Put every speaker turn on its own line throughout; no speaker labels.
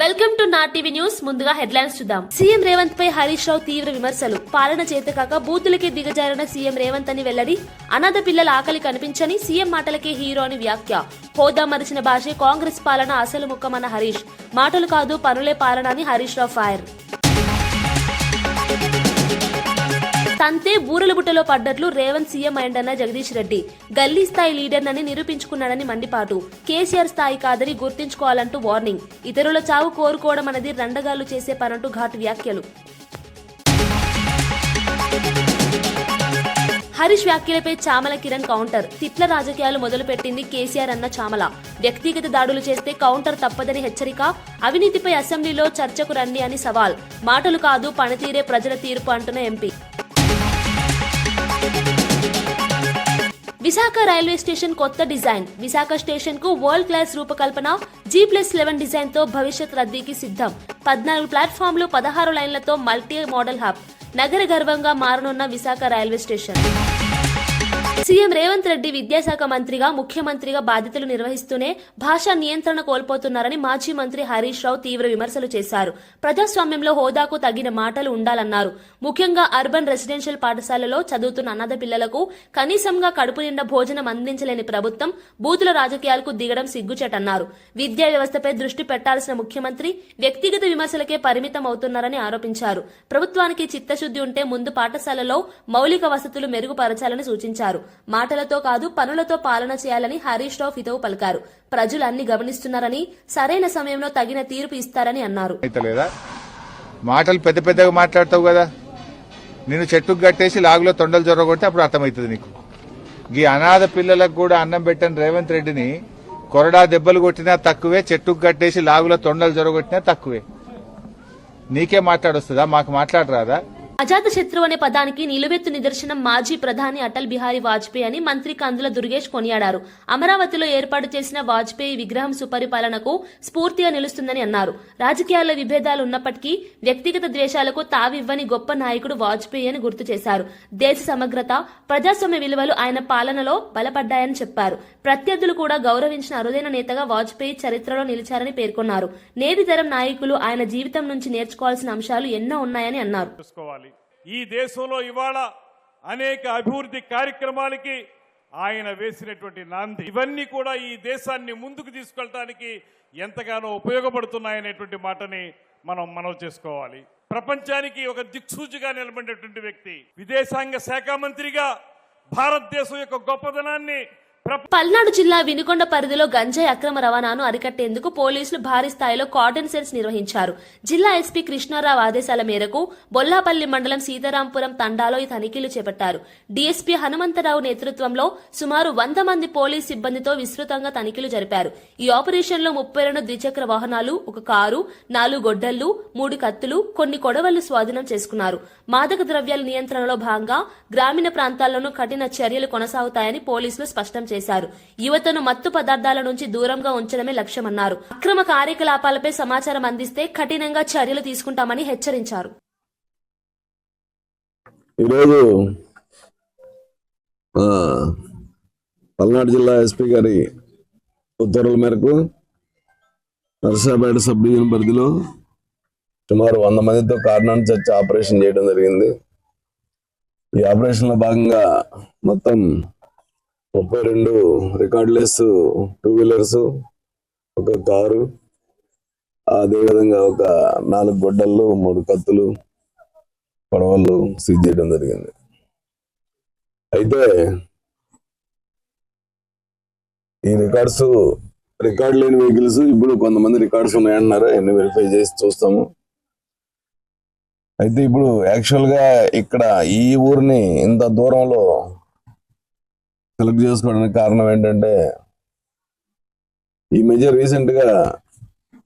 Welcome to నా TV news. ముందుగా headlines చూద్దాం. సీఎం రేవంత్ పై హరీష్ రావు తీవ్ర విమర్శలు. పాలన చేతకాక బూతులకే దిగజారిన సీఎం రేవంత్ అని వెల్లడి. అనాథ పిల్లల ఆకలి కనిపించని సీఎం మాటలకే హీరో అని వ్యాఖ్య. హోదా మరిచిన భాషే కాంగ్రెస్ పాలన అసలు ముఖమన్న హరీష్. మాటలు కాదు పనులే పాలన అని హరీష్ రావు ఫైర్. తంతే బూరల బుట్టలో పడ్డట్లు రేవంత్ సీఎం అయిందన్న జగదీష్ రెడ్డి. గల్లీ స్థాయి లీడర్నని నిరూపించుకున్నాడని మండిపాటు. కేసీఆర్ స్థాయి కాదని గుర్తించుకోవాలంటూ వార్నింగ్. ఇతరుల చావు కోరుకోవడం అనేది రండగాళ్లు చేసే పనంటూ ఘాటు వ్యాఖ్యలు. హరీష్ వ్యాఖ్యలపై చామల కిరణ్ కౌంటర్. తిట్ల రాజకీయాలు మొదలుపెట్టింది కేసీఆర్ అన్న చామల. వ్యక్తిగత దాడులు చేస్తే కౌంటర్ తప్పదని హెచ్చరిక. అవినీతిపై అసెంబ్లీలో చర్చకు రండి అని సవాల్. మాటలు కాదు పనితీరే ప్రజల తీర్పు అంటున్న ఎంపీ. విశాఖ రైల్వే స్టేషన్ కొత్త డిజైన్. విశాఖ స్టేషన్ కు వరల్డ్ క్లాస్ రూపకల్పన. G+11 డిజైన్ తో భవిష్యత్ రద్దీకి సిద్ధం. 14 ప్లాట్ఫామ్లు, 16 లైన్లతో మల్టీ మోడల్ హబ్. నగర గర్వంగా మారనున్న Visakha railway station. CM Revanth Reddy విద్యాశాఖ మంత్రిగా, ముఖ్యమంత్రిగా బాధ్యతలు నిర్వహిస్తూనే భాషా నియంత్రణ కోల్పోతున్నారని మాజీ మంత్రి హరీష్ రావు తీవ్ర విమర్శలు చేశారు. ప్రజాస్వామ్యంలో హోదాకు తగిన మాటలు ఉండాలన్నారు. ముఖ్యంగా అర్బన్ రెసిడెన్షియల్ పాఠశాలలో చదువుతున్న అనాథ పిల్లలకు కనీసంగా కడుపు నిండా భోజనం అందించలేని ప్రభుత్వం బూతుల రాజకీయాలకు దిగడం సిగ్గుచేటన్నారు. విద్యా వ్యవస్థపై దృష్టి పెట్టాల్సిన ముఖ్యమంత్రి వ్యక్తిగత విమర్శలకే పరిమితం అవుతున్నారని ఆరోపించారు. ప్రభుత్వానికి చిత్తశుద్ది ఉంటే ముందు పాఠశాలలో మౌలిక వసతులు మెరుగుపరచాలని సూచించారు. మాటలతో కాదు పనులతో పాలన చేయాలని హరీష్ రావు హితవు పలికారు. ప్రజలు అన్ని గమనిస్తున్నారని, సరైన సమయంలో తగిన తీర్పు ఇస్తారని అన్నారు.
మాటలు పెద్ద పెద్దగా మాట్లాడతావు కదా, నేను చెట్టుకు కట్టేసి లాగులో తొండలు జొరగొడితే అప్పుడు అర్థమవుతుంది నీకు. ఈ అనాథ పిల్లలకు కూడా అన్నం పెట్టని రేవంత్ రెడ్డిని కొరడా దెబ్బలు కొట్టినా తక్కువే, చెట్టుకు కట్టేసి లాగులో తొండలు జొరగొట్టినా తక్కువే. నీకే మాట్లాడొస్తుందా? మాకు మాట్లాడరాదా?
అజాత శత్రువు అనే పదానికి నిలువెత్తు నిదర్శనం మాజీ ప్రధాని అటల్ బిహారీ వాజ్పేయి అని మంత్రి కందుల దుర్గేష్ కొనియాడారు. అమరావతిలో ఏర్పాటు చేసిన వాజ్పేయి విగ్రహం సుపరిపాలనకు స్ఫూర్తిగా నిలుస్తుందని అన్నారు. రాజకీయాల్లో విభేదాలు ఉన్నప్పటికీ వ్యక్తిగత ద్వేషాలకు తావివ్వని గొప్ప నాయకుడు వాజ్పేయి అని గుర్తు చేశారు. దేశ సమగ్రత, ప్రజాస్వామ్య విలువలు ఆయన పాలనలో బలపడ్డాయని చెప్పారు. ప్రత్యర్థులు కూడా గౌరవించిన అరుదైన నేతగా వాజ్పేయి చరిత్రలో నిలిచారని పేర్కొన్నారు. నేటి తరం నాయకులు ఆయన జీవితం నుంచి నేర్చుకోవాల్సిన అంశాలు ఎన్నో ఉన్నాయని అన్నారు.
ఈ దేశంలో ఇవాళ అనేక అభివృద్ధి కార్యక్రమాలకి ఆయన వేసినటువంటి నాంది, ఇవన్నీ కూడా ఈ దేశాన్ని ముందుకు తీసుకెళ్ళడానికి ఎంతగానో ఉపయోగపడుతున్నాయనేటువంటి మాటని మనం చేసుకోవాలి. ప్రపంచానికి ఒక దిక్సూచిగా నిలబడినటువంటి వ్యక్తి, విదేశాంగ శాఖ మంత్రిగా భారతదేశం యొక్క గొప్పదనాన్ని.
పల్నాడు జిల్లా వినుకొండ పరిధిలో గంజాయి అక్రమ రవాణాను అరికట్టేందుకు పోలీసులు భారీ స్థాయిలో కార్డన్ సెల్స్ నిర్వహించారు. జిల్లా ఎస్పీ కృష్ణారావు ఆదేశాల మేరకు బొల్లాపల్లి మండలం సీతారాంపురం తండాలో ఈ తనిఖీలు చేపట్టారు. డీఎస్పీ హనుమంతరావు నేతృత్వంలో సుమారు 100 మంది పోలీస్ సిబ్బందితో విస్తృతంగా తనిఖీలు జరిపారు. ఈ ఆపరేషన్లో 32 ద్విచక్ర వాహనాలు, ఒక కారు, 4 గొడ్డళ్లు, 3 కత్తులు, కొన్ని కొడవళ్లు స్వాధీనం చేసుకున్నారు. మాదక ద్రవ్యాల నియంత్రణలో భాగంగా గ్రామీణ ప్రాంతాల్లోనూ కఠిన చర్యలు కొనసాగుతాయని పోలీసులు స్పష్టం చేశారు. యువతను మత్తు పదార్థాల నుంచి దూరంగా ఉంచడమే లక్ష్యమన్నారు. అక్రమ కార్యకలాపాలపై సమాచారం అందిస్తే కఠినంగా చర్యలు తీసుకుంటామని హెచ్చరించారు.
ఈరోజు పల్నాడు జిల్లా ఎస్పీ గారి ఉత్తర్వుల మేరకు నర్సాపేట సబ్ డివిజన్ పరిధిలో సుమారు 100 మందితో కార్డన్ సెర్చ్ ఆపరేషన్ చేయడం జరిగింది. ఈ ఆపరేషన్ లో భాగంగా మొత్తం 32 రికార్డులెస్ 2 వీలర్స్, ఒక కారు, అదేవిధంగా ఒక 4 గొడ్డళ్ళు, 3 కత్తులు, పడవలు సీజ్ చేయడం జరిగింది. అయితే ఈ రికార్డు లేని వెహికల్స్ ఇప్పుడు కొంతమంది రికార్డ్స్ ఉన్నాయంటున్నారు. అన్ని వెరిఫై చేసి చూస్తాము. అయితే ఇప్పుడు యాక్చువల్ గా ఇక్కడ ఈ ఊరిని ఇంత దూరంలో సెలెక్ట్ చేసుకోవడానికి కారణం ఏంటంటే, ఈ మధ్య రీసెంట్ గా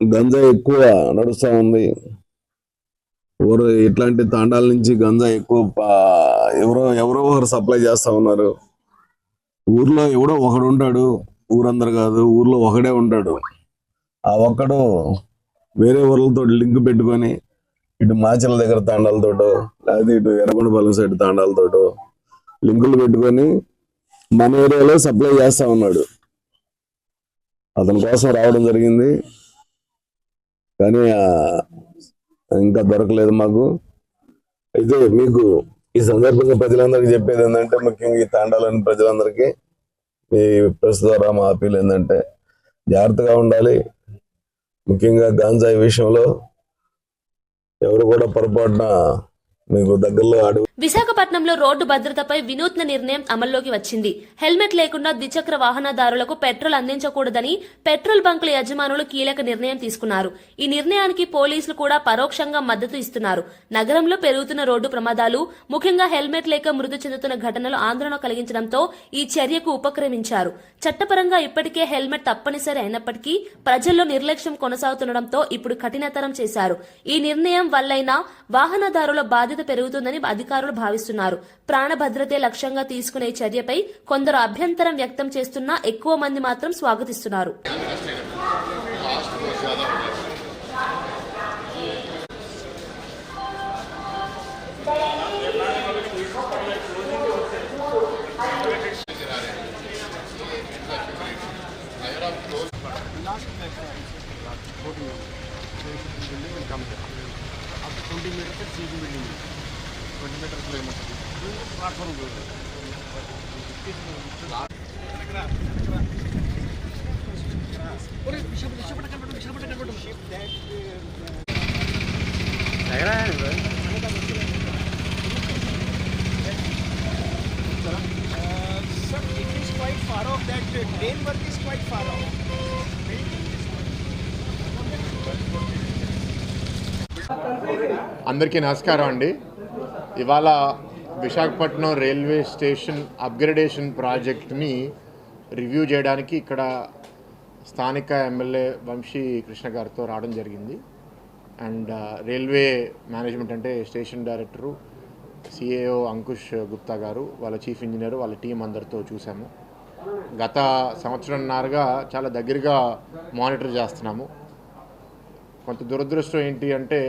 గంజాయి ఎక్కువ నడుస్తూ ఉంది. ఇట్లాంటి తాండాల నుంచి గంజాయి ఎక్కువ ఎవరో ఒకరు సప్లై చేస్తా ఉన్నారు. ఊర్లో ఎవడో ఒకడు ఉంటాడు, ఊరందరు కాదు, ఊర్లో ఒకడే ఉంటాడు. ఆ ఒక్కడు వేరే ఊర్లతో లింక్ పెట్టుకొని ఇటు మాచల దగ్గర తాండాలతోటో లేకపోతే ఇటు ఎర్రగొండపాలెం సైడ్ తాండాలతోటో లింకులు పెట్టుకొని మన ఏరియాలో సప్లై చేస్తా ఉన్నాడు. అతని కోసం రావడం జరిగింది. కానీ ఇంకా దొరకలేదు మాకు. అయితే మీకు ఈ సందర్భంగా ప్రజలందరికీ చెప్పేది ఏంటంటే, ముఖ్యంగా ఈ తాండాలోని ప్రజలందరికీ ఈ ప్రెస్ ద్వారా మా అప్పీల్ ఏంటంటే జాగ్రత్తగా ఉండాలి. ముఖ్యంగా గాంజాయి విషయంలో ఎవరు కూడా పొరపాటున మీకు దగ్గరలో అడుగు.
విశాఖపట్నంలో రోడ్డు భద్రతపై వినూత్న నిర్ణయం అమల్లోకి వచ్చింది. హెల్మెట్ లేకుండా ద్విచక్ర వాహనదారులకు పెట్రోల్ అందించకూడదని పెట్రోల్ బంకుల యజమానులు కీలక నిర్ణయం తీసుకున్నారు. ఈ నిర్ణయానికి పోలీసులు కూడా పరోక్షంగా మద్దతు ఇస్తున్నారు. నగరంలో పెరుగుతున్న రోడ్డు ప్రమాదాలు, ముఖ్యంగా హెల్మెట్ లేక మృతి చెందుతున్న ఘటనలు ఆందోళన కలిగించడంతో ఈ చర్యకు ఉపక్రమించారు. చట్టపరంగా ఇప్పటికే హెల్మెట్ తప్పనిసరి అయినప్పటికీ ప్రజల్లో నిర్లక్ష్యం కొనసాగుతుండటంతో ఇప్పుడు కఠినతరం చేశారు. ఈ నిర్ణయం వల్లైనా వాహనదారుల బాధ్యత పెరుగుతుందని అధికారులు భావిస్తున్నారు. ప్రాణ భద్రతే లక్ష్యంగా తీసుకునే చర్యపై కొందరు అభ్యంతరం వ్యక్తం చేస్తున్నా ఎక్కువ మంది మాత్రం స్వాగతిస్తున్నారు.
అందరికీ నమస్కారం అండి. ఇవాళ విశాఖపట్నం రైల్వే స్టేషన్ అప్గ్రేడేషన్ ప్రాజెక్ట్ని రివ్యూ చేయడానికి ఇక్కడ స్థానిక ఎమ్మెల్యే వంశీ కృష్ణ గారితో రావడం జరిగింది. అండ్ రైల్వే మేనేజ్మెంట్ అంటే station director, CAO Ankush Gupta గారు, వాళ్ళ చీఫ్ ఇంజనీర్, వాళ్ళ టీం అందరితో చూసాము. గత సంవత్సరంన్నరగా చాలా దగ్గరగా మానిటర్ చేస్తున్నాము. కొంత దురదృష్టం ఏంటి అంటే,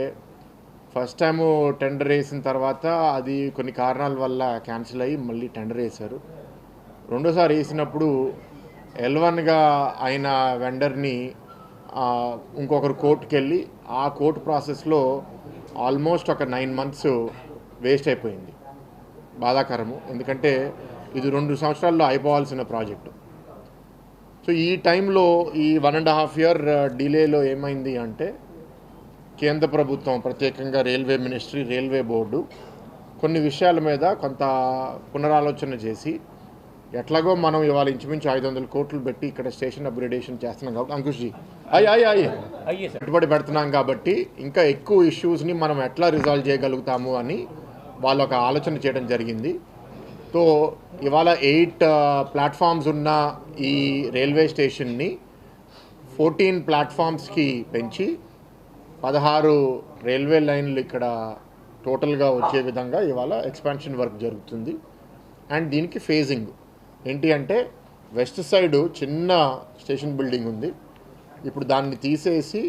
ఫస్ట్ టైము టెండర్ వేసిన తర్వాత అది కొన్ని కారణాల వల్ల క్యాన్సిల్ అయ్యి మళ్ళీ టెండర్ వేశారు. రెండోసారి వేసినప్పుడు L1గా అయిన వెండర్ని ఇంకొకరు కోర్టుకి వెళ్ళి ఆ కోర్టు ప్రాసెస్లో ఆల్మోస్ట్ ఒక 9 months వేస్ట్ అయిపోయింది. బాధాకరము, ఎందుకంటే ఇది 2 సంవత్సరాల్లో అయిపోవాల్సిన ప్రాజెక్టు. సో ఈ టైంలో ఈ 1.5 year డిలేలో ఏమైంది అంటే, కేంద్ర ప్రభుత్వం ప్రత్యేకంగా రైల్వే మినిస్ట్రీ, రైల్వే బోర్డు కొన్ని విషయాల మీద కొంత పునరాలోచన చేసి, ఎట్లాగో మనం ఇవాళ ఇంచుమించు 500 కోట్లు పెట్టి ఇక్కడ స్టేషన్ అప్గ్రేడేషన్ చేస్తున్నాం కాబట్టి, అంకుష్జీ పెట్టుబడి పెడుతున్నాం కాబట్టి ఇంకా ఎక్కువ ఇష్యూస్ని మనం ఎట్లా రిజాల్వ్ చేయగలుగుతాము అని వాళ్ళు ఒక ఆలోచన చేయడం జరిగింది. సో ఇవాళ 8 ప్లాట్ఫామ్స్ ఉన్న ఈ రైల్వే స్టేషన్ని 14 ప్లాట్ఫామ్స్కి పెంచి 16 రైల్వే లైన్లు ఇక్కడ టోటల్గా వచ్చే విధంగా ఇవాళ ఎక్స్పాన్షన్ వర్క్ జరుగుతుంది. అండ్ దీనికి ఫేజింగ్ ఏంటి అంటే, వెస్ట్ సైడు చిన్న స్టేషన్ బిల్డింగ్ ఉంది, ఇప్పుడు దాన్ని తీసేసి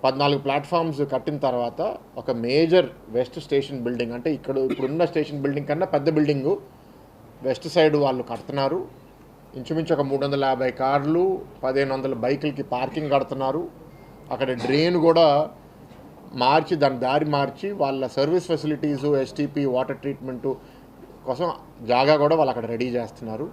14 ప్లాట్ఫామ్స్ కట్టిన తర్వాత ఒక మేజర్ వెస్ట్ స్టేషన్ బిల్డింగ్, అంటే ఇప్పుడున్న స్టేషన్ బిల్డింగ్ కన్నా పెద్ద బిల్డింగు వెస్ట్ సైడ్ వాళ్ళు కడుతున్నారు. ఇంచుమించు ఒక 350 కార్లు, 1500 బైకులకి పార్కింగ్ కడుతున్నారు. అక్కడ డ్రైన్ కూడా మార్చి, దాని దారి మార్చి వాళ్ళ service facilities, STP, water treatment కోసం జాగా కూడా వాళ్ళు అక్కడ రెడీ చేస్తున్నారు.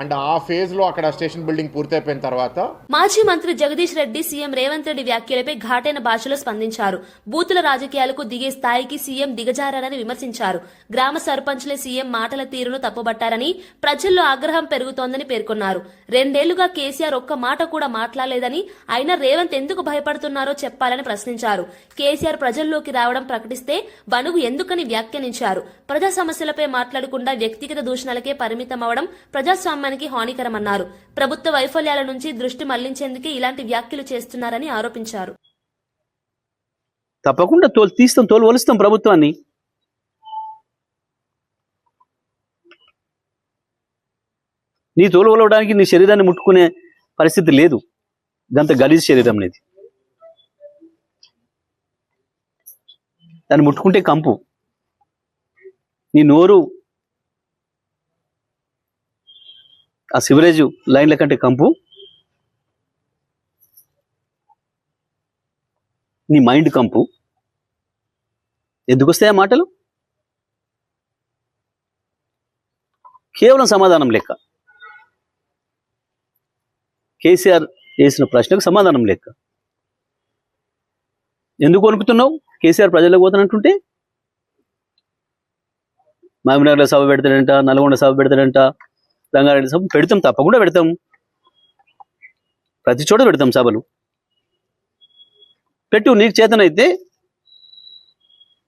అండ్ ఆ ఫేజ్లో అక్కడ స్టేషన్ బిల్డింగ్ పూర్తయిపోయిన తర్వాత
మాజీ మంత్రి జగదీష్ రెడ్డి సీఎం రేవంత్ రెడ్డి వ్యాఖ్యలపై ఘాటైన భాషలో స్పందించారు. బూతుల రాజకీయాలకు దిగే స్థాయికి సీఎం దిగజారని విమర్శించారు. గ్రామ సర్పంచ్లే సీఎం మాటల తీరును తప్పుబట్టారని, ప్రజల్లో ఆగ్రహం పెరుగుతోందని పేర్కొన్నారు. 2 ఏళ్లుగా కేసీఆర్ ఒక్క మాట కూడా మాట్లాడలేదని, అయినా రేవంత్ ఎందుకు భయపడుతున్నారో చెప్పాలని ప్రశ్నించారు. కేసీఆర్ ప్రజల్లోకి రావడం ప్రకటిస్తే వణుగు ఎందుకని వ్యాఖ్యానించారు. ప్రజా సమస్యలపై మాట్లాడకుండా వ్యక్తిగత దూషణలకే పరిమితమవడం ప్రజాస్వామ్యానికి హానికరమన్నారు. ప్రభుత్వ వైఫల్యాల నుంచి దృష్టి మళ్లించేందుకే ఇలాంటి వ్యాఖ్యలు చేస్తున్నారని ఆరోపించారు.
తప్పకుండా తోలు ఒలుస్తాం ప్రభుత్వాన్ని. నీ తోలు ఒలవడానికి నీ శరీరాన్ని ముట్టుకునే పరిస్థితి లేదు. ఇదంతా గలీజ్ శరీరం అనేది. దాన్ని ముట్టుకుంటే కంపు. నీ నోరు ఆ సివరేజ్ లైన్ల కంటే కంపు. నీ మైండ్ కంపు ఎందుకు వస్తాయి ఆ మాటలు? కేవలం సమాధానం లెక్క, కేసీఆర్ వేసిన ప్రశ్నకు సమాధానం లెక్క. ఎందుకు వణుకుతున్నావు? కేసీఆర్ ప్రజలకు పోతానంటుంటే మహబూబ్నగర్లో సభ పెడతాడంట, నల్గొండ సభ పెడతాడంట, రంగారెడ్డి సభ పెడతాం, తప్పకుండా పెడతాం, ప్రతి చోట పెడతాం సభలు. పెట్టు, నీకు చేతనైతే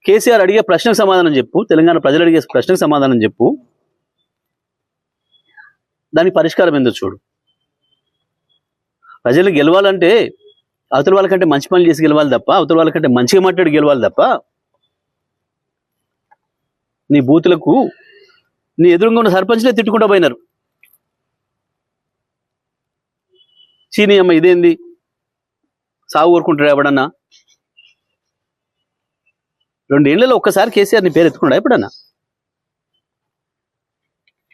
కేసీఆర్ అడిగే ప్రశ్నకు సమాధానం చెప్పు, తెలంగాణ ప్రజలు అడిగే ప్రశ్నకు సమాధానం చెప్పు, దానికి పరిష్కారం ఏందో చూడు. ప్రజలు గెలవాలంటే అవతల వాళ్ళకంటే మంచి పనులు చేసి గెలవాలి తప్ప, అవతల వాళ్ళకంటే మంచిగా మాట్లాడి గెలవాలి తప్ప, నీ బూతులకు నీ ఎదురుగా ఉన్న సర్పంచ్లే తిట్టుకుంటూ పోయినారు. చీనీ అమ్మ ఇదేంది, సాగు కోరుకుంటాడు ఎవడన్నా? 2 ఏళ్లలో ఒక్కసారి కేసీఆర్ నీ పేరు ఎత్తుకున్నాడా ఎప్పుడన్నా?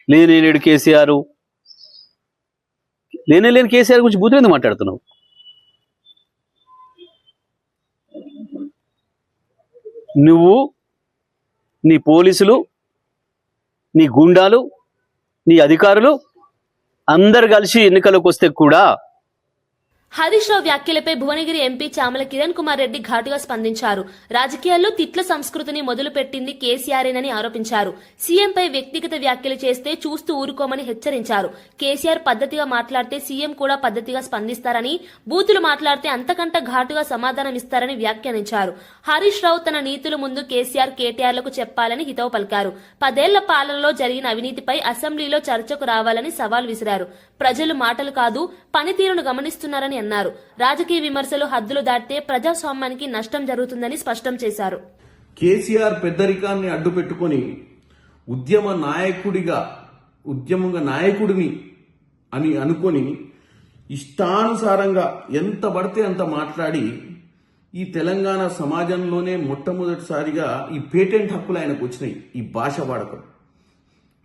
లేని కేసీఆర్, లేని కేసీఆర్ గురించి బూతులు ఎందుకు మాట్లాడుతున్నావు? నువ్వు, నీ పోలీసులు, నీ గుండాలు, నీ అధికారులు అందరు కలిసి ఎన్నికలకు వస్తే కూడా
హరీష్ రావు వ్యాఖ్యలపై భువనగిరి ఎంపీ చామల కిరణ్ కుమార్ రెడ్డి ఘాటుగా స్పందించారు. రాజకీయాల్లో తిట్ల సంస్కృతిని మొదలుపెట్టింది కేసీఆర్ఏనని ఆరోపించారు. సీఎంపై వ్యక్తిగత వ్యాఖ్యలు చేస్తే చూస్తూ ఊరుకోమని హెచ్చరించారు. కేసీఆర్ పద్ధతిగా మాట్లాడితే సీఎం కూడా పద్ధతిగా స్పందిస్తారని, బూతులు మాట్లాడితే అంతకంట ఘాటుగా సమాధానం ఇస్తారని వ్యాఖ్యానించారు. హరీష్ రావు తన నీతుల ముందు కేసీఆర్, కేటీఆర్లకు చెప్పాలని హితవు పలికారు. 10 ఏళ్ల పాలనలో జరిగిన అవినీతిపై అసెంబ్లీలో చర్చకు రావాలని సవాల్ విసిరారు. ప్రజలు మాటలు కాదు పనితీరును గమనిస్తున్నారని అన్నారు. రాజకీయ విమర్శలు హద్దులు దాటితే ప్రజాస్వామ్యానికి నష్టం జరుగుతుందని స్పష్టం చేశారు.
కేసీఆర్ పెద్దరికాన్ని అడ్డు పెట్టుకొని ఉద్యమ నాయకుడిని అని అనుకొని ఇష్టానుసారంగా ఎంత పడితే అంత మాట్లాడి ఈ తెలంగాణ సమాజంలోనే మొట్టమొదటిసారిగా ఈ పేటెంట్ హక్కులు ఆయనకు వచ్చినాయి, ఈ భాష వాడకం.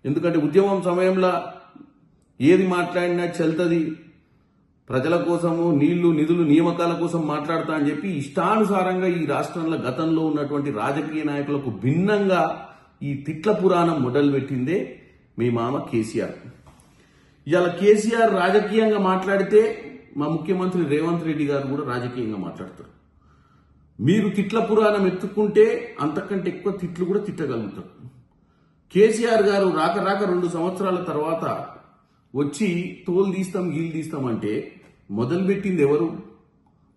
ఎందుకంటే ఉద్యమం సమయంలో ఏది మాట్లాడినా చెల్తది, ప్రజల కోసము నీళ్లు నిధులు నియామకాల కోసం మాట్లాడతా అని చెప్పి ఇష్టానుసారంగా ఈ రాష్ట్రంలో గతంలో ఉన్నటువంటి రాజకీయ నాయకులకు భిన్నంగా ఈ తిట్ల పురాణం మొదలుపెట్టిందే మీ మామ కేసీఆర్. ఇవాళ కేసీఆర్ రాజకీయంగా మాట్లాడితే మా ముఖ్యమంత్రి రేవంత్ రెడ్డి గారు కూడా రాజకీయంగా మాట్లాడతారు. మీరు తిట్ల పురాణం ఎత్తుకుంటే అంతకంటే ఎక్కువ తిట్లు కూడా తిట్టగలుగుతారు. కేసీఆర్ గారు రాక 2 సంవత్సరాల తర్వాత వచ్చి తోలు తీస్తాం గీలు తీస్తామంటే మొదలుపెట్టింది ఎవరు?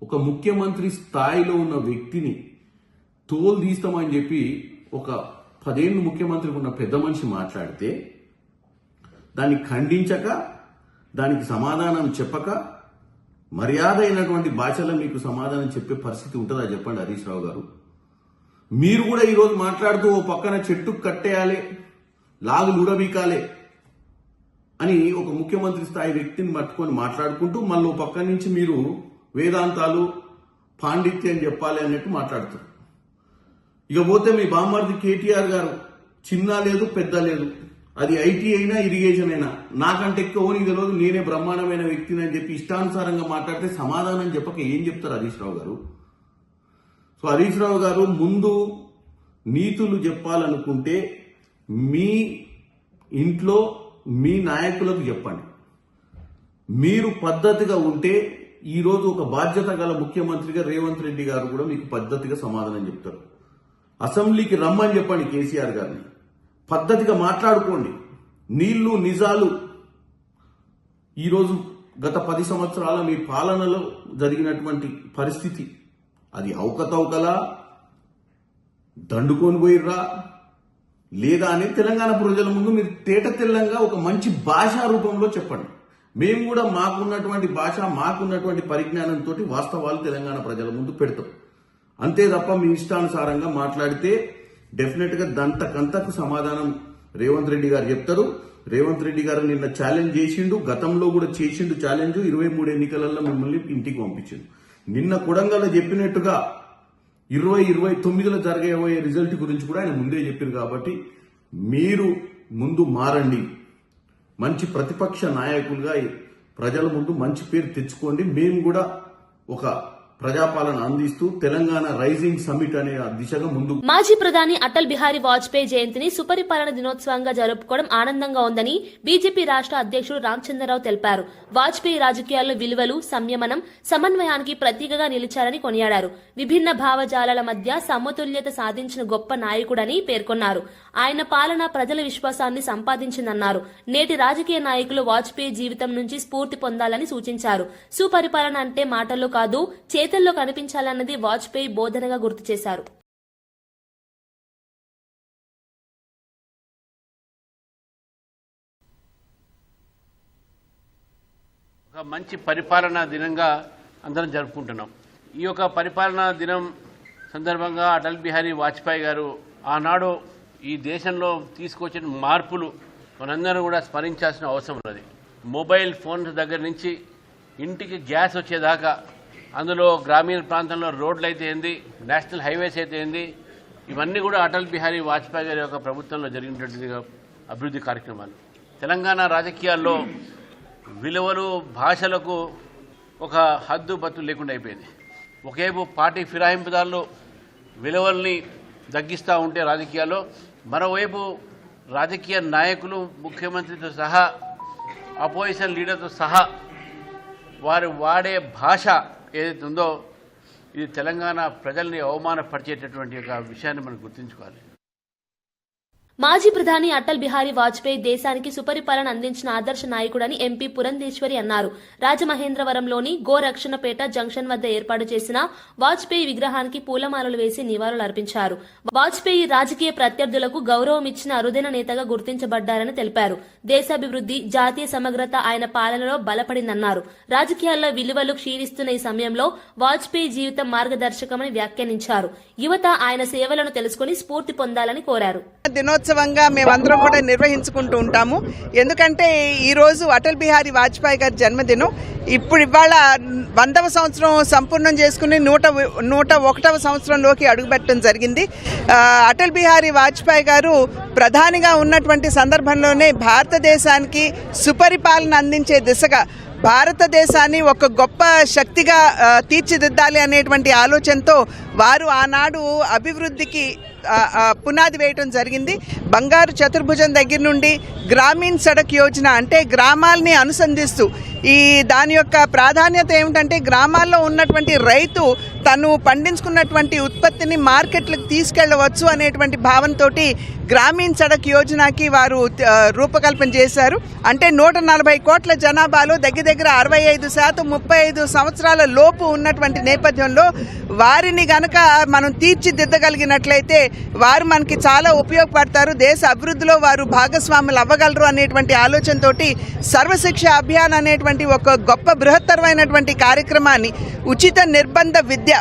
ఒక ముఖ్యమంత్రి స్థాయిలో ఉన్న వ్యక్తిని తోలు తీస్తామని చెప్పి ఒక 10 ఏళ్ళు ముఖ్యమంత్రి ఉన్న పెద్ద మనిషి మాట్లాడితే దాన్ని ఖండించక, దానికి సమాధానం చెప్పక, మర్యాద అయినటువంటి భాషలో మీకు సమాధానం చెప్పే పరిస్థితి ఉంటుందా చెప్పండి హరీష్ రావు గారు? మీరు కూడా ఈరోజు మాట్లాడుతూ ఓ పక్కన చెట్టు కట్టేయాలి, లాగులు ఉడబీకాలే అని ఒక ముఖ్యమంత్రి స్థాయి వ్యక్తిని పట్టుకొని మాట్లాడుకుంటూ మళ్ళీ పక్క నుంచి మీరు వేదాంతాలు పాండిత్యం చెప్పాలి అన్నట్టు మాట్లాడుతారు. ఇక పోతే మీ బామ్మర్ది కేటీఆర్ గారు చిన్న లేదు పెద్ద లేదు, అది ఐటీ అయినా ఇరిగేషన్ అయినా నాకంటే ఎక్కువ నీకు తెలియదు, నేనే బ్రహ్మాండమైన వ్యక్తిని అని చెప్పి ఇష్టానుసారంగా మాట్లాడితే సమాధానం చెప్పక ఏం చెప్తారు హరీష్ రావు గారు? సో హరీష్ రావు గారు ముందు నీతులు చెప్పాలనుకుంటే మీ ఇంట్లో మీ నాయకులకు చెప్పండి. మీరు పద్ధతిగా ఉంటే ఈరోజు ఒక బాధ్యత గల ముఖ్యమంత్రిగా రేవంత్ రెడ్డి గారు కూడా మీకు పద్ధతిగా సమాధానం చెప్తారు. అసెంబ్లీకి రమ్మని చెప్పండి కేసీఆర్ గారిని, పద్ధతిగా మాట్లాడుకోండి. నీళ్లు నిజాలు ఈరోజు గత 10 సంవత్సరాల మీ పాలనలో జరిగినటువంటి పరిస్థితి, అది అవకతవకలా, దండుకొని పోయిర్రా లేదా అని తెలంగాణ ప్రజల ముందు మీరు తేట తెల్లంగా ఒక మంచి భాషా రూపంలో చెప్పండి. మేము కూడా మాకున్నటువంటి భాష, మాకున్నటువంటి పరిజ్ఞానంతో వాస్తవాలు తెలంగాణ ప్రజల ముందు పెడతాం. అంతే తప్ప మీ ఇష్టానుసారంగా మాట్లాడితే డెఫినెట్ గా దంతకంతకు సమాధానం రేవంత్ రెడ్డి గారు చెప్తారు. రేవంత్ రెడ్డి గారు నిన్న ఛాలెంజ్ చేసిండు, గతంలో కూడా చేసిండు ఛాలెంజ్. 23 ఎన్నికలలో మిమ్మల్ని ఇంటికి పంపించిండు. నిన్న కొడంగల్లో చెప్పినట్టుగా 2029లో జరగబోయే రిజల్ట్ గురించి కూడా ఆయన ముందే చెప్పారు. కాబట్టి మీరు ముందు మారండి, మంచి ప్రతిపక్ష నాయకులుగా ప్రజల ముందు మంచి పేరు తెచ్చుకోండి. మేము కూడా ఒక ప్రజాపాలన అందిస్తూ తెలంగాణ రైజింగ్ సమిట్ అనే ఆ దిశగా ముందుకు
మాజీ ప్రధాని అటల్ బిహారీ వాజ్పేయి జయంతిని సుపరిపాలన దినోత్సవంగా జరుపుకోవడం ఆనందంగా ఉందని బీజేపీ రాష్ట్ర అధ్యక్షుడు రామచంద్రరావు తెలిపారు. వాజ్పేయి రాజకీయాల్లో విలువలు, సంయమనం, సమన్వయానికి ప్రతీకగా నిలిచారని కొనియాడారు. విభిన్న భావజాలాల మధ్య సమతుల్యత సాధించిన గొప్ప నాయకుడని పేర్కొన్నారు. ఆయన పాలన ప్రజల విశ్వాసాన్ని సంపాదించిందన్నారు. నేటి రాజకీయ నాయకులు వాజ్పేయి జీవితం నుంచి స్ఫూర్తి పొందాలని సూచించారు. సుపరిపాలన అంటే మాటల్లో కాదు, చేతల్లో కనిపించాలన్నది వాజ్పేయి బోధనగా గుర్తు చేశారు.
ఒక మంచి పరిపాలనా దినంగా అందరం జరుపుకుంటున్నాం. ఈ యొక్క పరిపాలనా దినం సందర్భంగా అటల్ బిహారీ వాజ్పేయి గారు ఆనాడు ఈ దేశంలో తీసుకొచ్చిన మార్పులు మనందరం కూడా స్మరించాల్సిన అవసరం ఉన్నది. మొబైల్ ఫోన్స్ దగ్గర నుంచి ఇంటికి గ్యాస్ వచ్చేదాకా, అందులో గ్రామీణ ప్రాంతంలో రోడ్లు అయితే ఏంది, నేషనల్ హైవేస్ అయితే ఏంది, ఇవన్నీ కూడా అటల్ బిహారీ వాజ్పేయి గారి యొక్క ప్రభుత్వంలో జరిగినటువంటి అభివృద్ధి కార్యక్రమాలు. తెలంగాణ రాజకీయాల్లో విలువలు, భాషలకు ఒక హద్దు బత్తు లేకుండా అయిపోయింది. ఒకేపు పార్టీ ఫిరాయింపుదారులు విలువల్ని తగ్గిస్తూ ఉంటే రాజకీయాల్లో, మరోవైపు రాజకీయ నాయకులు, ముఖ్యమంత్రితో సహా, అపోజిషన్ లీడర్తో సహా వారు వాడే భాష ఏదైతే ఉందో ఇది తెలంగాణ ప్రజల్ని అవమానపరిచేటటువంటి ఒక విషయాన్ని మనం గుర్తుంచుకోవాలి.
మాజీ ప్రధాని అటల్ బిహారీ వాజ్పేయి దేశానికి సుపరిపాలన అందించిన ఆదర్శ నాయకుడని ఎంపీ పురంధేశ్వరి అన్నారు. రాజమహేంద్రవరంలోని గోరక్షణపేట జంక్షన్ వద్ద ఏర్పాటు చేసిన వాజ్పేయి విగ్రహానికి పూలమాలలు వేసి నివాళులర్పించారు. వాజ్పేయి రాజకీయ ప్రత్యర్థులకు గౌరవం ఇచ్చిన అరుదైన నేతగా గుర్తించబడ్డారని తెలిపారు. దేశాభివృద్ధి, జాతీయ సమగ్రత ఆయన పాలనలో బలపడిందన్నారు. రాజకీయాల్లో విలువలు క్షీణిస్తున్న ఈ సమయంలో వాజ్పేయి జీవితం మార్గదర్శకమని వ్యాఖ్యానించారు. యువత ఆయన సేవలను తెలుసుకుని స్ఫూర్తి పొందాలని కోరారు.
దినోత్సవంగా మేమందరం కూడా నిర్వహించుకుంటూ ఉంటాము. ఎందుకంటే ఈరోజు అటల్ బిహారీ వాజ్పేయి గారి జన్మదినం. ఇవాళ 100వ సంవత్సరం సంపూర్ణం చేసుకుని 101వ సంవత్సరంలోకి అడుగుపెట్టడం జరిగింది. అటల్ బిహారీ వాజ్పేయి గారు ప్రధానిగా ఉన్నటువంటి సందర్భంలోనే భారతదేశానికి సుపరిపాలన అందించే దిశగా భారతదేశాన్ని ఒక గొప్ప శక్తిగా తీర్చిదిద్దాలి అనేటువంటి ఆలోచనతో వారు ఆనాడు అభివృద్ధికి పునాది వేయటం జరిగింది. బంగారు చతుర్భుజం దగ్గర నుండి గ్రామీణ సడక్ యోజన అంటే గ్రామాలని అనుసంధిస్తూ దాని యొక్క ప్రాధాన్యత ఏమిటంటే గ్రామాల్లో ఉన్నటువంటి రైతు తను పండించుకున్నటువంటి ఉత్పత్తిని మార్కెట్లకు తీసుకెళ్లవచ్చు అనేటువంటి భావనతోటి గ్రామీణ సడక్ యోజనకి వారు రూపకల్పన చేశారు. అంటే 140 కోట్ల జనాభాలో దగ్గర 65% 35 సంవత్సరాల లోపు ఉన్నటువంటి నేపథ్యంలో వారిని గనక మనం తీర్చిదిద్దగలిగినట్లయితే వారు మనకి చాలా ఉపయోగపడతారు, దేశ అభివృద్ధిలో వారు భాగస్వాములు అవ్వగలరు అనేటువంటి ఆలోచనతోటి సర్వశిక్ష అభియాన్ అనేటువంటి ఒక గొప్ప బృహత్తరమైనటువంటి కార్యక్రమాన్ని ఉచిత నిర్బంధ విద్య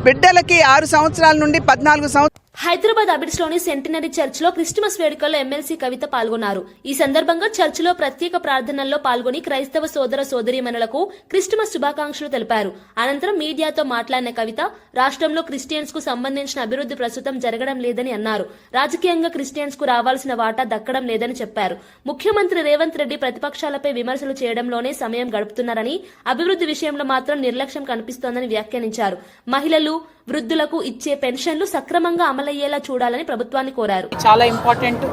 బిడ్డలకి 6 సంవత్సరాల నుండి 14 సంవత్సరాలు.
హైదరాబాద్ అబిడ్స్లోని సెంటినరీ చర్చిలో క్రిస్మస్ వేడుకల్లో ఎమ్మెల్సీ కవిత పాల్గొన్నారు. ఈ సందర్భంగా చర్చిలో ప్రత్యేక ప్రార్థనల్లో పాల్గొని క్రైస్తవ సోదర సోదరీమణులకు క్రిస్మస్ శుభాకాంక్షలు తెలిపారు. అనంతరం మీడియాతో మాట్లాడిన కవిత రాష్ట్రంలో క్రిస్టియన్స్ కు సంబంధించిన అభివృద్ధి ప్రస్తుతం జరగడం లేదని అన్నారు. రాజకీయంగా క్రిస్టియన్స్ కు రావాల్సిన వాటా దక్కడం లేదని చెప్పారు. ముఖ్యమంత్రి రేవంత్ రెడ్డి ప్రతిపక్షాలపై విమర్శలు చేయడంలోనే సమయం గడుపుతున్నారని, అభివృద్ధి విషయంలో మాత్రం నిర్లక్ష్యం కనిపిస్తోందని వ్యాఖ్యానించారు. మహిళలు, వృద్ధులకు ఇచ్చే పెన్షన్లు సక్రమంగా అమలయ్యేలా చూడాలని ప్రభుత్వాన్ని కోరారు.
చాలా ఇంపార్టెంట్,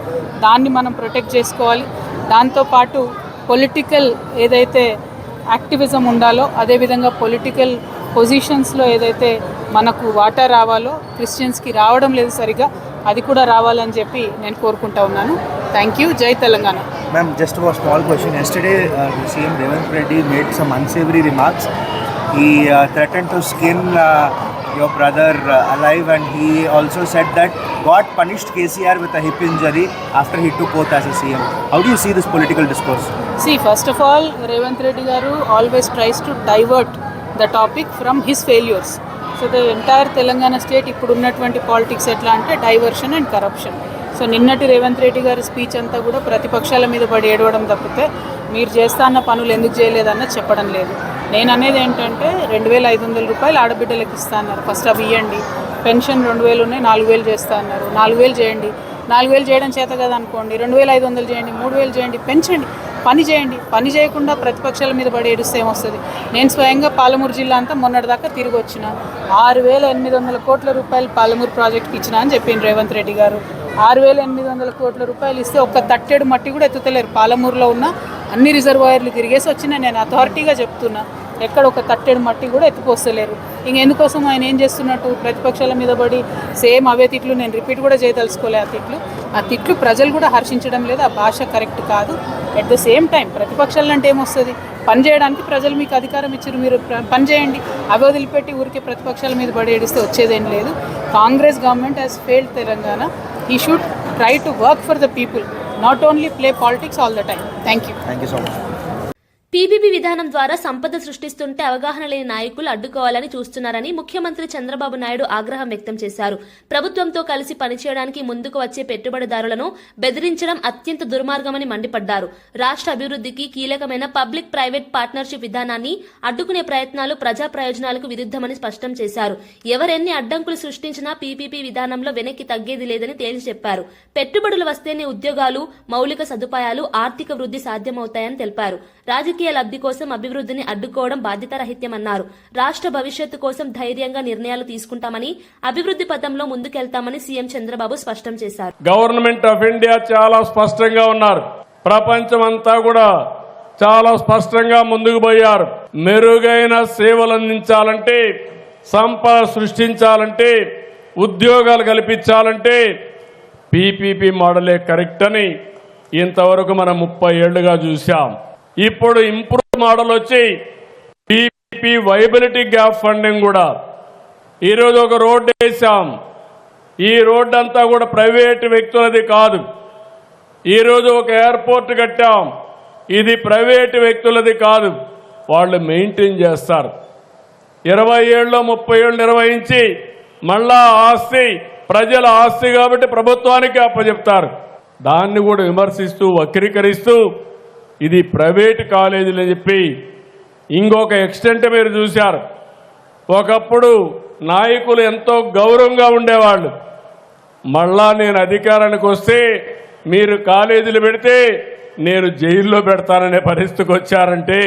దాన్ని మనం ప్రొటెక్ట్ చేసుకోవాలి. దాంతోపాటు పొలిటికల్ ఏదైతే యాక్టివిజం ఉండాలో అదేవిధంగా పొలిటికల్ పొజిషన్స్లో ఏదైతే మనకు వాటా రావాలో క్రిస్టియన్స్కి రావడం లేదు సరిగా, అది కూడా రావాలని చెప్పి నేను కోరుకుంటా ఉన్నాను. Thank you. జై Telangana.
Ma'am, just a small question. Yesterday, CM Revanth Reddy made some unsavory remarks. He threatened to skin your brother alive, and he also said that God punished KCR with a hip injury after he took oath as a CM. How do you see this political discourse?
See, first of all, Revanth Reddy garu always tries to divert the topic from his failures. So the entire Telangana state ఇప్పుడు ఉన్నటువంటి politics ఎట్లా అంటే diversion and corruption. So నిన్నటి రేవంత్ రెడ్డి గారి speech అంతా కూడా ప్రతిపక్షాల మీద పడి ఏడవడం తప్పితే మీరు చేస్తా అన్న పనులు ఎందుకు చేయలేదన్నది చెప్పడం లేదు. నేను అనేది ఏంటంటే 2,500 రూపాయలు ఆడబిడ్డలకు ఇస్తా అన్నారు. ఫస్ట్ అవి ఇవ్వండి. పెన్షన్ 2,000 ఉన్నాయి, 4,000 చేస్తా అన్నారు. 4,000 చేయండి. 4,000 చేయడం చేత కదా అనుకోండి, 2,500 చేయండి, 3,000 చేయండి, పని చేయండి. పని చేయకుండా ప్రతిపక్షాల మీద పడి ఏడుస్తే ఏమొస్తుంది? నేను స్వయంగా పాలమూరు జిల్లా అంతా మొన్నటిదాకా తిరిగి వచ్చిన. 6,800 కోట్ల రూపాయలు పాలమూరు ప్రాజెక్ట్కి ఇచ్చిన అని చెప్పింది రేవంత్ రెడ్డి గారు. 6,800 కోట్ల రూపాయలు ఇస్తే ఒక్క తట్టెడు మట్టి కూడా ఎత్తుతలేరు. పాలమూరులో ఉన్న అన్ని రిజర్వాయర్లు తిరిగేసి వచ్చిన నేను అథారిటీగా చెప్తున్నా, ఎక్కడ ఒక తట్టెడు మట్టి కూడా ఎత్తుకొస్తలేరు. ఇంకెందుకోసం ఆయన ఏం చేస్తున్నట్టు ప్రతిపక్షాల మీద పడి సేమ్ అవే తిట్లు నేను రిపీట్ కూడా చేయదలుచుకోలే. ఆ తిట్లు ప్రజలు కూడా హర్షించడం లేదు. ఆ భాష కరెక్ట్ కాదు. అట్ ద సేమ్ టైం ప్రతిపక్షాలు అంటే ఏమొస్తుంది? పని చేయడానికి ప్రజలు మీకు అధికారం ఇచ్చారు, మీరు పని చేయండి. అవి వదిలిపెట్టి ఊరికే ప్రతిపక్షాల మీద పడి ఏడిస్తే వచ్చేదేం లేదు. Congress government has failed Telangana. He should try to work for the people, not only play politics all the time. Thank you.
Thank you so much.
PPP విధానం ద్వారా సంపద సృష్టిస్తుంటే అవగాహన లేని నాయకులు అడ్డుకోవాలని చూస్తున్నారని ముఖ్యమంత్రి చంద్రబాబు నాయుడు ఆగ్రహం వ్యక్తం చేశారు. ప్రభుత్వంతో కలిసి పనిచేయడానికి ముందుకు వచ్చే పెట్టుబడిదారులను బెదిరించడం అత్యంత దుర్మార్గమని మండిపడ్డారు. రాష్ట్ర అభివృద్ధికి కీలకమైన పబ్లిక్ ప్రైవేట్ పార్ట్నర్షిప్ విధానాన్ని అడ్డుకునే ప్రయత్నాలు ప్రజా ప్రయోజనాలకు విరుద్ధమని స్పష్టం చేశారు. ఎవరెన్ని అడ్డంకులు సృష్టించినా పీపీపీ విధానంలో వెనక్కి తగ్గేది లేదని తేల్చి చెప్పారు. పెట్టుబడులు వస్తేనే ఉద్యోగాలు, మౌలిక సదుపాయాలు, ఆర్థిక వృద్ధి సాధ్యమవుతాయని తెలిపారు. రాజకీయ లబ్ధి కోసం అభివృద్ధిని అడ్డుకోవడం బాధ్యతారహిత్యమన్నారు. రాష్ట్ర భవిష్యత్తు కోసం ధైర్యంగా నిర్ణయాలు తీసుకుంటామని, అభివృద్ధి పథంలో ముందుకెళ్తామని సీఎం చంద్రబాబు స్పష్టం చేశారు.
గవర్నమెంట్ ఆఫ్ ఇండియా చాలా స్పష్టంగా ఉన్నారు. ప్రపంచం అంతా కూడా చాలా స్పష్టంగా ముందుకు పోయారు. మెరుగైన సేవలు అందించాలంటే, సంపద సృష్టించాలంటే, ఉద్యోగాలు కల్పించాలంటే పీపీపీ మోడలే కరెక్ట్ అని ఇంతవరకు మనం 30 ఏళ్లుగా చూశాం. ఇప్పుడు ఇంప్రూవ్ మోడల్ వచ్చి పీపీపీ వైబిలిటీ గ్యాప్ ఫండింగ్ కూడా. ఈరోజు ఒక రోడ్డు వేసాం. ఈ రోడ్డు అంతా కూడా ప్రైవేటు వ్యక్తులది కాదు. ఈరోజు ఒక ఎయిర్పోర్ట్ కట్టాం. ఇది ప్రైవేటు వ్యక్తులది కాదు, వాళ్ళు మెయింటైన్ చేస్తారు. 20 ఏళ్ళు 30 ఏళ్ళు నిర్వహించి మళ్ళా ఆస్తి ప్రజల ఆస్తి కాబట్టి ప్రభుత్వానికి అప్పచెప్తారు. దాన్ని కూడా విమర్శిస్తూ వక్రీకరిస్తూ ఇది ప్రైవేట్ కాలేజీలు అని చెప్పి ఇంకొక ఎక్స్టెంట్ మీరు చూశారు. ఒకప్పుడు నాయకులు ఎంతో గౌరవంగా ఉండేవాళ్ళు. మళ్ళా నేను అధికారానికి వస్తే మీరు కాలేజీలు పెడితే నేను జైల్లో పెడతాననే పరిస్థితికి వచ్చారంటే,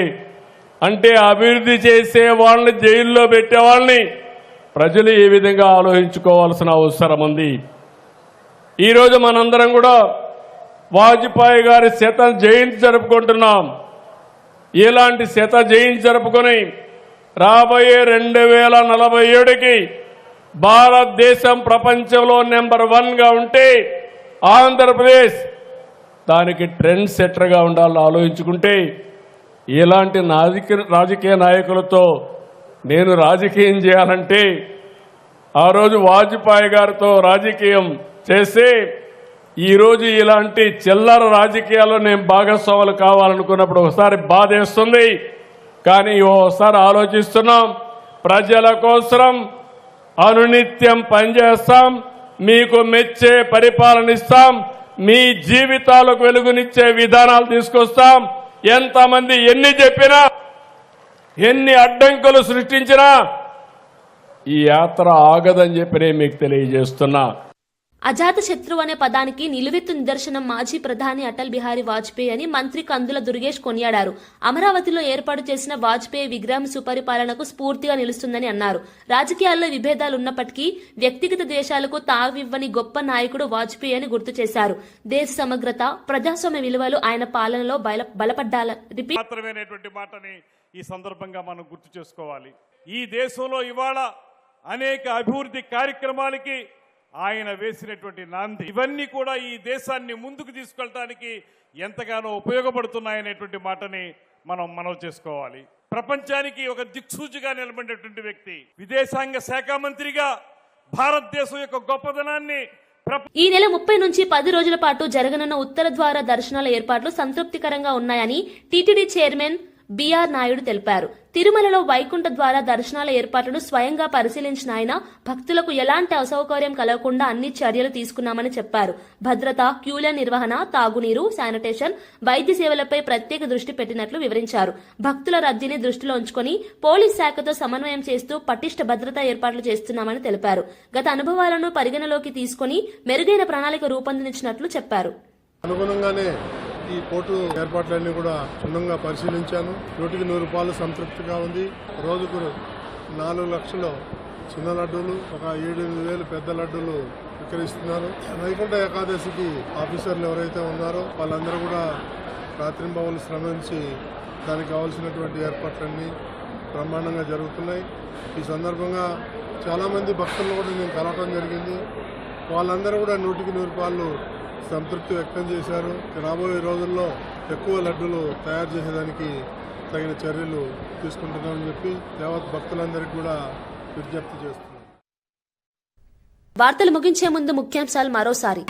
అంటే అభివృద్ధి చేసే వాళ్ళని జైల్లో పెట్టే వాళ్ళని ప్రజలు ఏ విధంగా ఆలోచించుకోవాల్సిన అవసరం ఉంది. ఈరోజు మనందరం కూడా వాజ్పేయి గారి శత జయంతి జరుపుకుంటున్నాం. ఇలాంటి శత జయంతి జరుపుకొని రాబోయే 2047కి భారతదేశం ప్రపంచంలో నెంబర్ 1గా ఉంటే ఆంధ్రప్రదేశ్ దానికి ట్రెండ్ సెట్టర్గా ఉండాలని ఆలోచించుకుంటే, ఇలాంటి రాజకీయ నాయకులతో నేను రాజకీయం చేయాలంటే ఆ రోజు వాజ్పేయి గారితో రాజకీయం చేస్తే ఈరోజు ఇలాంటి చిల్లర రాజకీయాల్లో నేను భాగస్వాములు కావాలనుకున్నప్పుడు ఒకసారి బాధేస్తుంది. కానీ ఓసారి ఆలోచిస్తున్నాం, ప్రజల కోసం అనునిత్యం పనిచేస్తాం, మీకు మెచ్చే పరిపాలన ఇస్తాం, మీ జీవితాలకు వెలుగునిచ్చే విధానాలు తీసుకొస్తాం. ఎంతమంది ఎన్ని చెప్పినా, ఎన్ని అడ్డంకులు సృష్టించినా ఈ యాత్ర ఆగదని చెప్పి నేను మీకు తెలియజేస్తున్నా.
అజాత శత్రువు అనే పదానికి నిలువెత్తు నిదర్శనం మాజీ ప్రధాని అటల్ బిహారీ వాజ్పేయి అని మంత్రి కందుల దుర్గేష్ కొనియాడారు. అమరావతిలో ఏర్పాటు చేసిన వాజ్పేయి విగ్రహం సుపరిపాలనకు స్ఫూర్తిగా నిలుస్తుందని అన్నారు. రాజకీయాల్లో విభేదాలున్నప్పటికీ వ్యక్తిగత ద్వేషాలకు తావివ్వని గొప్ప నాయకుడు వాజ్పేయి అని గుర్తు చేశారు. దేశ సమగ్రత, ప్రజాస్వామ్య విలువలు ఆయన పాలనలో బలపడ్డాలని
మాత్రమేనటువంటి మాటని ఈ సందర్భంగా మనం గుర్తు చేసుకోవాలి. ఈ దేశంలో ఇవాళ అనేక అభివృద్ధి కార్యక్రమాలకి ఆయన వేసినటువంటి నాంది, ఇవన్నీ కూడా ఈ దేశాన్ని ముందుకు తీసుకెళ్ళడానికి ఎంతగానో ఉపయోగపడుతున్నాయనేటువంటి మాటని మనం చేసుకోవాలి. ప్రపంచానికి ఒక దిక్సూచిగా నిలబడినటువంటి వ్యక్తి, విదేశాంగ శాఖ మంత్రిగా భారతదేశం యొక్క గొప్పదనాన్ని
ఈ నెల 30 నుంచి 10 రోజుల పాటు జరగనున్న ఉత్తర ద్వార దర్శనాల ఏర్పాట్లు సంతృప్తికరంగా ఉన్నాయని టీటీడీ చైర్మన్ బిఆర్ నాయుడు తెలిపారు. తిరుమలలో వైకుంఠ ద్వార దర్శనాల ఏర్పాట్లను స్వయంగా పరిశీలించిన ఆయన భక్తులకు ఎలాంటి అసౌకర్యం కలగకుండా అన్ని చర్యలు తీసుకున్నామని చెప్పారు. భద్రత, క్యూలైన్ నిర్వహణ, తాగునీరు, శానిటేషన్, వైద్య సేవలపై ప్రత్యేక దృష్టి పెట్టినట్లు వివరించారు. భక్తుల రద్దీని దృష్టిలో ఉంచుకుని పోలీస్ శాఖతో సమన్వయం చేస్తూ పటిష్ట భద్రతా ఏర్పాట్లు చేస్తున్నామని తెలిపారు. గత అనుభవాలను పరిగణలోకి తీసుకుని మెరుగైన ప్రణాళిక రూపొందించినట్లు చెప్పారు.
అనుగుణంగానే
ఈ పోర్టు ఏర్పాట్లన్నీ కూడా క్షుణ్ణంగా పరిశీలించాను. 100% సంతృప్తిగా ఉంది. రోజుకు 4 లక్షలు చిన్న లడ్డూలు, ఒక 7,000 పెద్ద లడ్డూలు విక్రయిస్తున్నారు. వైకుంఠ ఏకాదశికి ఆఫీసర్లు ఎవరైతే ఉన్నారో వాళ్ళందరూ కూడా రాత్రింబవళ్ళు శ్రమించి దానికి కావాల్సినటువంటి ఏర్పాట్లన్నీ బ్రహ్మాండంగా జరుగుతున్నాయి. ఈ సందర్భంగా చాలామంది భక్తులను కూడా నేను కలవటం జరిగింది. వాళ్ళందరూ కూడా 100% సంతృప్తి వ్యక్తం చేశారు. రాబోయే రోజుల్లో ఎక్కువ లడ్డూలు తయారు చేసేదానికి తగిన చర్యలు తీసుకుంటున్నామని చెప్పి యావత్ భక్తులందరికీ కూడా విజ్ఞప్తి చేస్తున్నాం.
వార్తలు ముగించే ముందు ముఖ్యాంశాలు మరోసారి.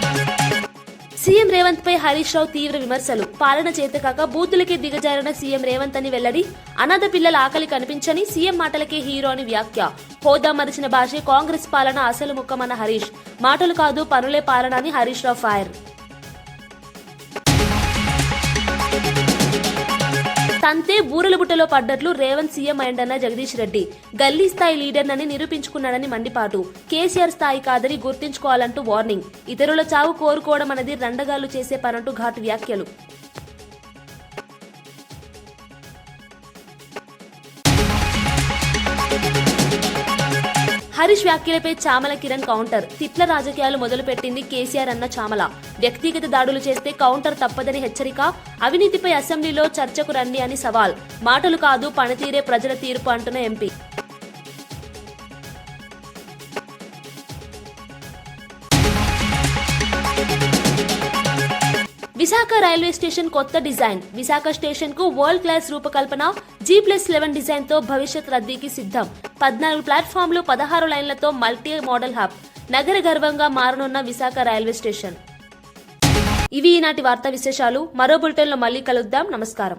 సీఎం రేవంత్ పై హరీష్ రావు తీవ్ర విమర్శలు. పాలన చేతకాక బూతులకే దిగజారిన సీఎం రేవంత్ అని వెల్లడి. అనాథ పిల్లల ఆకలి కనిపించని సీఎం మాటలకే హీరో అని వ్యాఖ్య. హోదా మరిచిన భాషే కాంగ్రెస్ పాలన అసలు ముఖమన్న హరీష్. మాటలు కాదు పనులే పాలన అని హరీష్ రావు ఫైర్. తంతే బూరెల బుట్టలో పడ్డట్లు రేవంత్ సీఎం అయిందన్న జగదీష్ రెడ్డి. గల్లీ స్థాయి లీడర్నని నిరూపించుకున్నాడని మండిపాటు. కేసీఆర్ స్థాయి కాదని గుర్తించుకోవాలంటూ వార్నింగ్. ఇతరుల చావు కోరుకోవడం అనేది రండగాళ్లు చేసే పనంటూ ఘాటు వ్యాఖ్యలు. హరీష్ వ్యాఖ్యలపై చామల కిరణ్ కౌంటర్. తిట్ల రాజకీయాలు మొదలుపెట్టింది కేసీఆర్ అన్న చామల. వ్యక్తిగత దాడులు చేస్తే కౌంటర్ తప్పదని హెచ్చరిక. అవినీతిపై అసెంబ్లీలో చర్చకు రండి అని సవాల్. మాటలు కాదు పనితీరే ప్రజల తీర్పు అంటున్న ఎంపీ. విశాఖ రైల్వే స్టేషన్ కొత్త డిజైన్. విశాఖ స్టేషన్ కు వరల్డ్ క్లాస్ రూపకల్పన. G+11 డిజైన్ తో భవిష్యత్ రద్దీకి సిద్ధం. 14 ప్లాట్ఫామ్లు, 16 లైన్లతో మల్టీ మోడల్ హబ్. నగర గర్వంగా మారనున్న విశాఖ రైల్వే స్టేషన్. ఇవి ఈనాటి వార్తా విశేషాలు. మరో బులెటిన్లో మళ్ళీ కలుద్దాం. నమస్కారం.